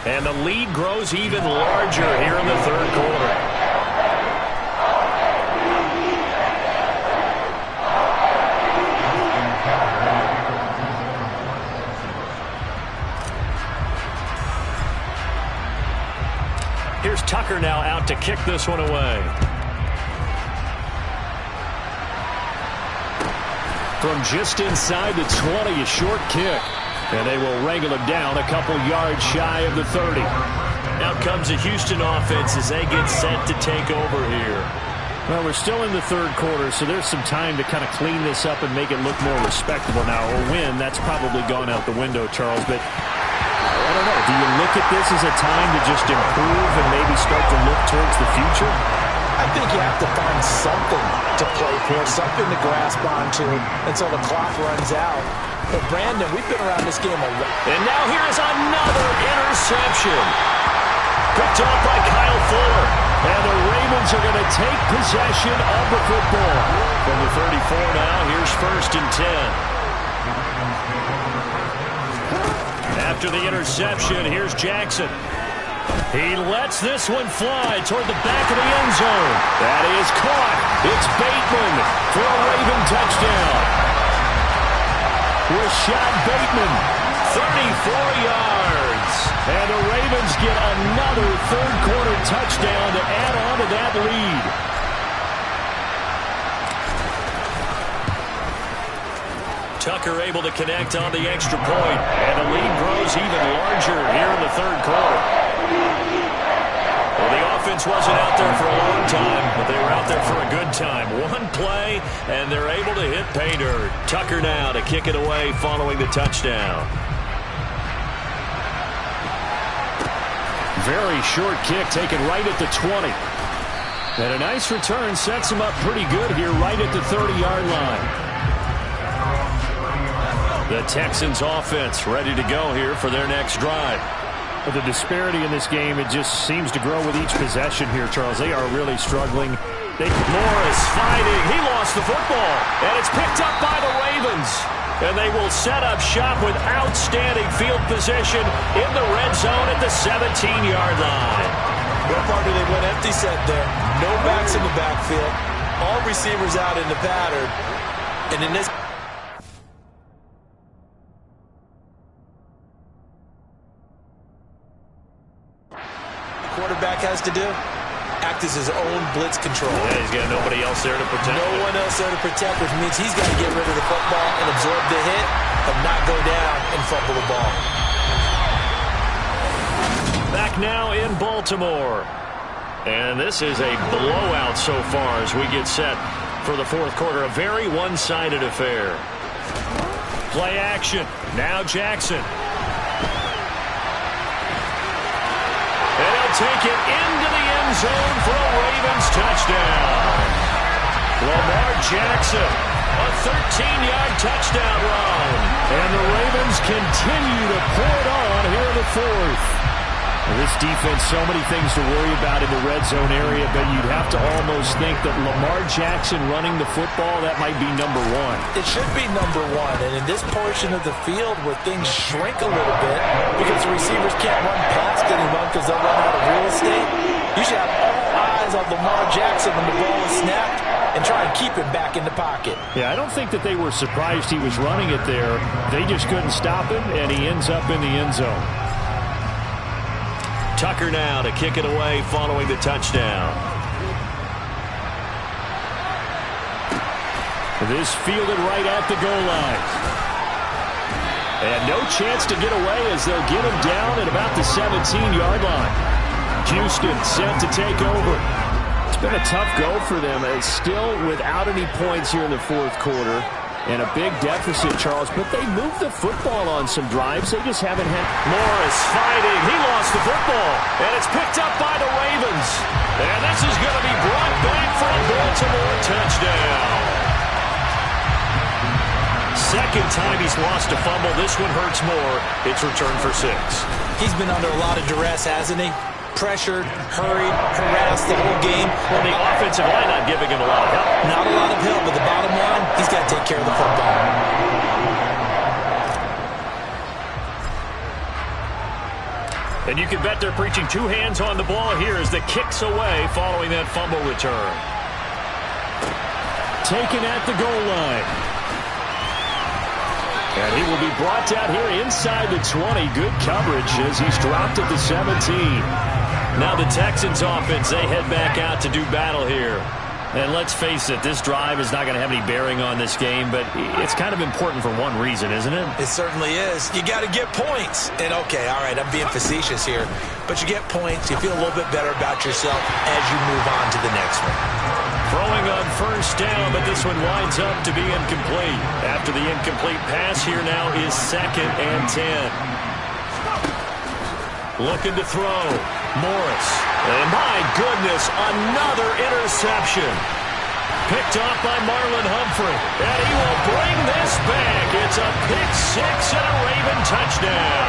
And the lead grows even larger here in the third quarter. Here's Tucker now out to kick this one away. From just inside the 20, a short kick. And they will wrangle him down a couple yards shy of the 30. Now comes the Houston offense as they get set to take over here. Well, we're still in the third quarter, so there's some time to kind of clean this up and make it look more respectable now. Or win, that's probably gone out the window, Charles. But I don't know. Do you look at this as a time to just improve and maybe start to look towards the future? I think you have to find something to play for, something to grasp onto until the clock runs out. But, Brandon, we've been around this game a lot. And now here is another interception. Picked up by Kyle Fuller. And the Ravens are going to take possession of the football. From the 34 now, here's 1st and 10. After the interception, here's Jackson. He lets this one fly toward the back of the end zone. That is caught. It's Bateman for a Raven touchdown. Rashad Bateman, 34 yards. And the Ravens get another third-quarter touchdown to add on to that lead. Tucker able to connect on the extra point. And the lead grows even larger here in the third quarter. Well, the offense wasn't out there for a long time, but they were out there for a good time. One play, and they're able to hit pay dirt. Tucker now to kick it away following the touchdown. Very short kick taken right at the 20. And a nice return sets him up pretty good here right at the 30-yard line. The Texans offense ready to go here for their next drive. But the disparity in this game, it just seems to grow with each possession here, Charles. They are really struggling. Morris fighting. He lost the football. And it's picked up by the Ravens. And they will set up shop with outstanding field position in the red zone at the 17-yard line. What part do they went empty set there? No backs in the backfield. All receivers out in the pattern. And in this... quarterback has to do, act as his own blitz control. Yeah, he's got nobody else there to protect. No one else there to protect, which means he's got to get rid of the football and absorb the hit, but not go down and fumble the ball. Back now in Baltimore. And this is a blowout so far as we get set for the fourth quarter. A very one-sided affair. Play action. Now Jackson. Take it into the end zone for a Ravens touchdown. Lamar Jackson, a 13-yard touchdown run. And the Ravens continue to pour it on here in the fourth. This defense, so many things to worry about in the red zone area, but you'd have to almost think that Lamar Jackson running the football, that might be number one. It should be number one, and in this portion of the field where things shrink a little bit because the receivers can't run past anyone because they'll run out of real estate, you should have all eyes on Lamar Jackson when the ball is snapped and try and keep him back in the pocket. Yeah, I don't think that they were surprised he was running it there. They just couldn't stop him, and he ends up in the end zone. Tucker now to kick it away following the touchdown. This fielded right at the goal line. And no chance to get away as they'll get him down at about the 17-yard line. Houston set to take over. It's been a tough go for them. It's still without any points here in the fourth quarter. And a big deficit, Charles, but they moved the football on some drives. They just haven't had... Morris fighting. He lost the football. And it's picked up by the Ravens. And this is going to be brought back for a Baltimore touchdown. Second time he's lost a fumble. This one hurts more. It's returned for 6. He's been under a lot of duress, hasn't he? Pressured, hurried, harassed the whole game. Well, the offensive line not giving him a lot of help. Not a lot of help, but the bottom line, he's got to take care of the football. And you can bet they're preaching two hands on the ball here as the kick's away following that fumble return. Taken at the goal line. And he will be brought down here inside the 20. Good coverage as he's dropped at the 17. Now the Texans offense, they head back out to do battle here. And let's face it, this drive is not going to have any bearing on this game, but it's kind of important for one reason, isn't it? It certainly is. You got to get points. And, okay, all right, I'm being facetious here, but you get points, you feel a little bit better about yourself as you move on to the next one. Throwing on first down, but this one winds up to be incomplete. After the incomplete pass, here now is 2nd and 10. Looking to throw. Morris. And my goodness, another interception. Picked off by Marlon Humphrey. And he will bring this back. It's a pick six and a Raven touchdown.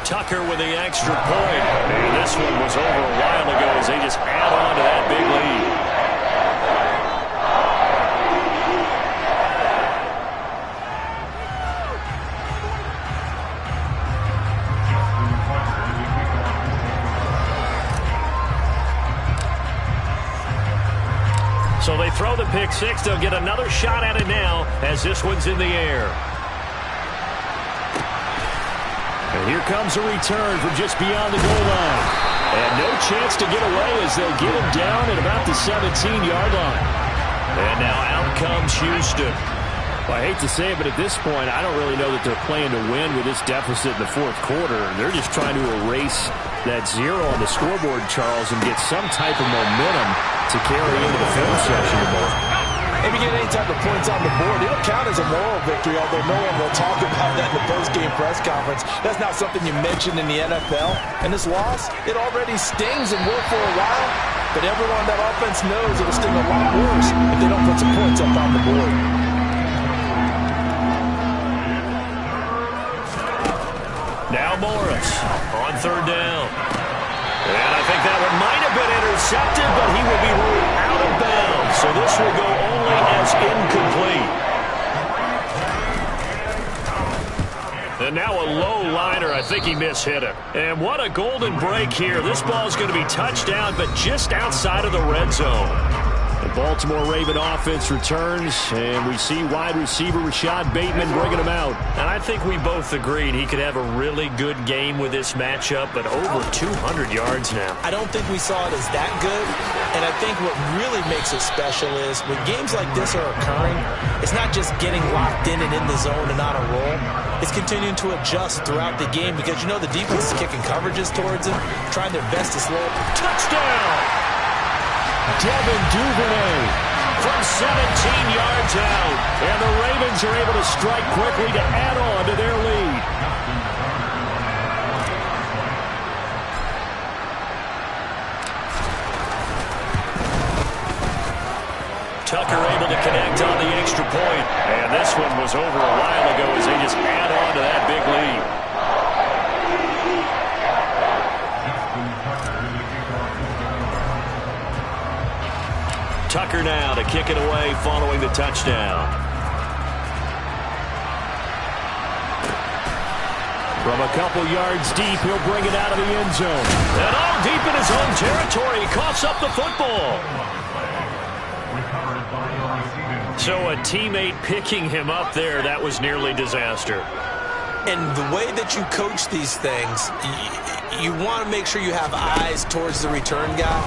Tucker with the extra point. And this one was over a while ago as they just add on to that big lead. So they throw the pick six. They'll get another shot at it now as this one's in the air. And here comes a return from just beyond the goal line. And no chance to get away as they'll get him down at about the 17-yard line. And now out comes Houston. Well, I hate to say it, but at this point, I don't really know that they're playing to win with this deficit in the fourth quarter. They're just trying to erase that zero on the scoreboard, Charles, and get some type of momentum to carry into the film session tomorrow. If you get any type of points on the board, it'll count as a moral victory, although no one will talk about that in the post-game press conference. That's not something you mentioned in the NFL. And this loss, it already stings and will for a while, but everyone on that offense knows it'll sting a lot worse if they don't put some points up on the board. Now Morris on third down. And I think that one might have been intercepted, but he will be ruled out of bounds. So this will go only as incomplete. And now a low liner. I think he mishit it. And what a golden break here. This ball is going to be touchdown, but just outside of the red zone. The Baltimore Raven offense returns, and we see wide receiver Rashad Bateman bringing him out. And I think we both agreed he could have a really good game with this matchup, but over 200 yards now. I don't think we saw it as that good, and I think what really makes it special is when games like this are occurring, it's not just getting locked in and in the zone and on a roll. It's continuing to adjust throughout the game because, you know, the defense is kicking coverages towards him, trying their best to slow it. Touchdown! Devin Duvernay from 17 yards out. And the Ravens are able to strike quickly to add on to their lead. Tucker able to connect on the extra point. And this one was over a while ago as they just add on to that big lead. Tucker now to kick it away following the touchdown. From a couple yards deep, he'll bring it out of the end zone. And all deep in his own territory, he coughs up the football. So a teammate picking him up there, that was nearly disaster. And the way that you coach these things, you want to make sure you have eyes towards the return guy,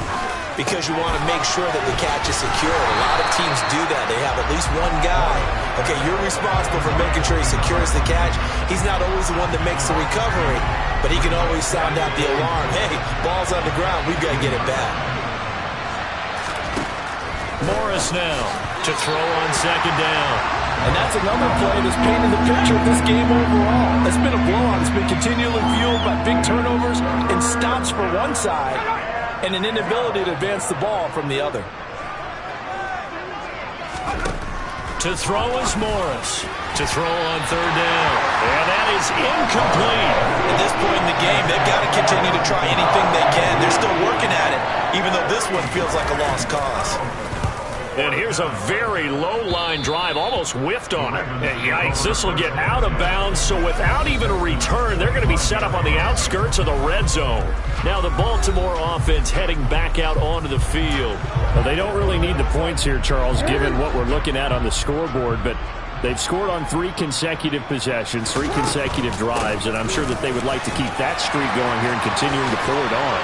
because you want to make sure that the catch is secure. A lot of teams do that. They have at least one guy. Okay, you're responsible for making sure he secures the catch. He's not always the one that makes the recovery, but he can always sound out the alarm. Hey, ball's on the ground. We've got to get it back. Morris now to throw on second down. And that's another play that's painted the picture of this game overall. It's been a blowout. It's been continually fueled by big turnovers and stops for one side and an inability to advance the ball from the other. To throw is Morris. To throw on third down. And that is incomplete. At this point in the game, they've got to continue to try anything they can. They're still working at it, even though this one feels like a lost cause. And here's a very low-line drive, almost whiffed on it. And yikes, this will get out of bounds, so without even a return, they're going to be set up on the outskirts of the red zone. Now the Baltimore offense heading back out onto the field. Well, they don't really need the points here, Charles, given what we're looking at on the scoreboard, but they've scored on 3 consecutive possessions, 3 consecutive drives, and I'm sure that they would like to keep that streak going here and continuing to pull it on.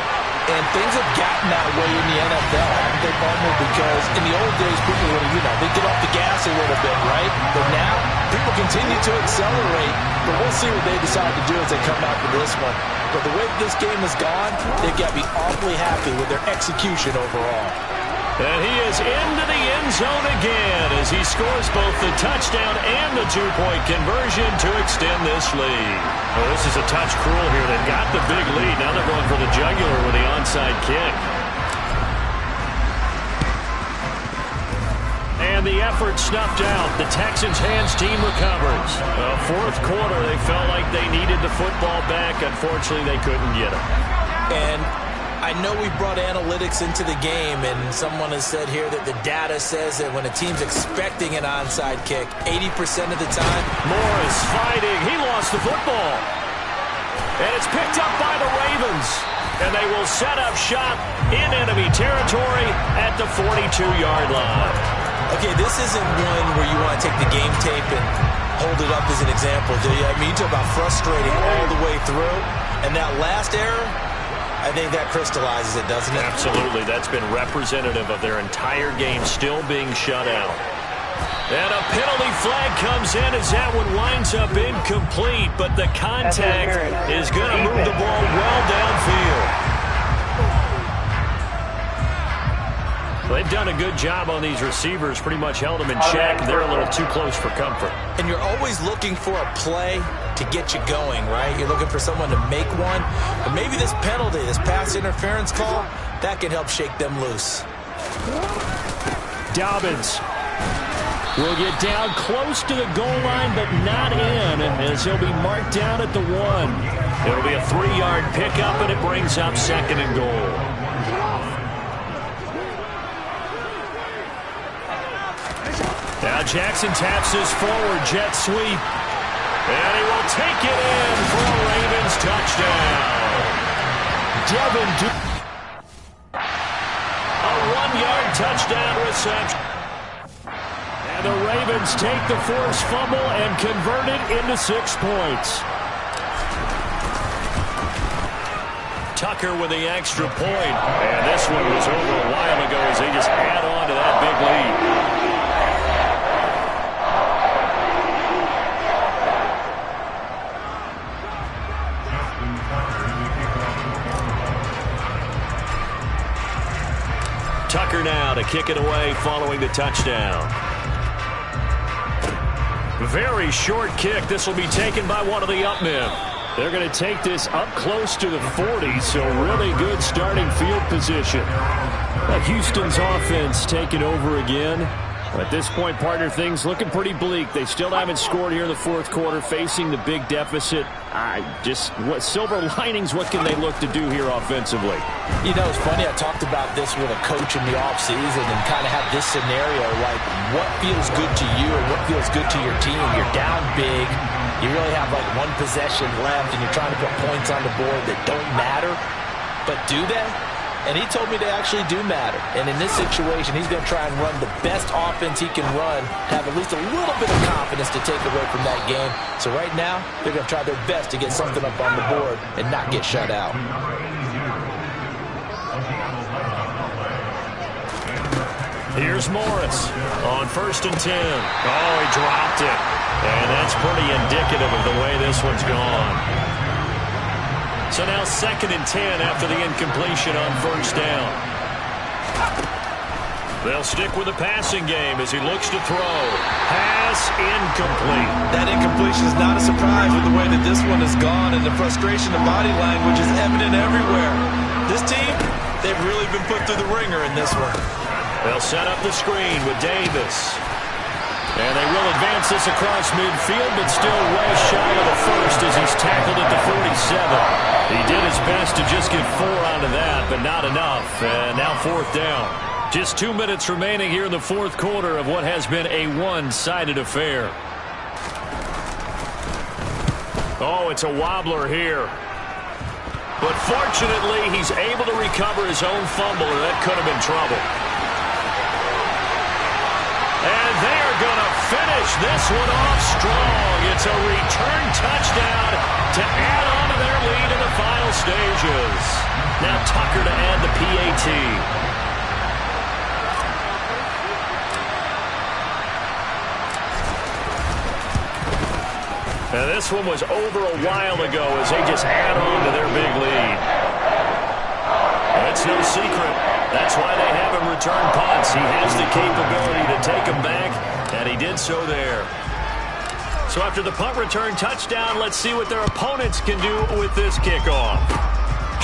And things have gotten that way in the NFL, haven't they, partner? Because in the old days, people would, they get off the gas a little bit, right? But now, people continue to accelerate. But we'll see what they decide to do as they come out for this one. But the way this game has gone, they've got to be awfully happy with their execution overall. And he is into the end zone again as he scores both the touchdown and the 2-point conversion to extend this lead. Well, this is a touch cruel here. They've got the big lead. Now they're going for the jugular with the onside kick. And the effort snuffed out. The Texans' hands team recovers. Fourth quarter, they felt like they needed the football back. Unfortunately, they couldn't get it. And I know we brought analytics into the game, and someone has said here that the data says that when a team's expecting an onside kick, 80% of the time. Morris fighting. He lost the football. And it's picked up by the Ravens. And they will set up shop in enemy territory at the 42-yard line. Okay, this isn't one where you want to take the game tape and hold it up as an example, do you? I mean, you talk about frustrating all the way through. And that last error, I think that crystallizes it, doesn't it? Absolutely. That's been representative of their entire game still being shut out. And a penalty flag comes in as that one winds up incomplete, but the contact is going to move the ball well downfield. They've done a good job on these receivers, pretty much held them in check. They're a little too close for comfort. And you're always looking for a play to get you going, right? You're looking for someone to make one. But maybe this penalty, this pass interference call, that can help shake them loose. Dobbins will get down close to the goal line, but not in, as he'll be marked down at the 1. It'll be a 3-yard pickup, and it brings up 2nd and goal. Now Jackson taps his forward jet sweep. And he will take it in for a Ravens touchdown. Devin a 1-yard touchdown reception. And the Ravens take the forced fumble and convert it into 6 points. Tucker with the extra point. And this one was over a while ago as they just add on to that big lead. Tucker now to kick it away following the touchdown. Very short kick. This will be taken by one of the up men. They're going to take this up close to the 40, so really good starting field position. Houston's offense taking over again. At this point, partner, things looking pretty bleak. They still haven't scored here in the fourth quarter, facing the big deficit. What silver linings, what can they look to do here offensively? You know, it's funny. I talked about this with a coach in the offseason and kind of have this scenario, like what feels good to you and what feels good to your team. You're down big. You really have like one possession left, and you're trying to put points on the board that don't matter. But do they? And he told me they actually do matter. And in this situation, he's going to try and run the best offense he can run, have at least a little bit of confidence to take away from that game. So right now, they're going to try their best to get something up on the board and not get shut out. Here's Morris on 1st and 10. Oh, he dropped it. And that's pretty indicative of the way this one's gone. So now 2nd and 10 after the incompletion on 1st down. They'll stick with the passing game as he looks to throw. Pass incomplete. That incompletion is not a surprise with the way that this one has gone, and the frustration of body language is evident everywhere. This team, they've really been put through the ringer in this one. They'll set up the screen with Davis. And they will advance this across midfield, but still way shy of the first as he's tackled at the 47. He did his best to just get 4 out of that, but not enough. And now 4th down. Just 2 minutes remaining here in the fourth quarter of what has been a one-sided affair. Oh, it's a wobbler here. But fortunately, he's able to recover his own fumble, or that could have been trouble. And they're going to finish this one off strong. It's a return touchdown to add on to their lead in the final stages. Now Tucker to add the PAT. Now this one was over a while ago as they just add on to their big lead. It's no secret. That's why they have him return punts. He has the capability to take them back, and he did so there. So after the punt return touchdown, let's see what their opponents can do with this kickoff.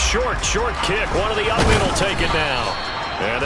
Short kick. One of the up men will take it now. And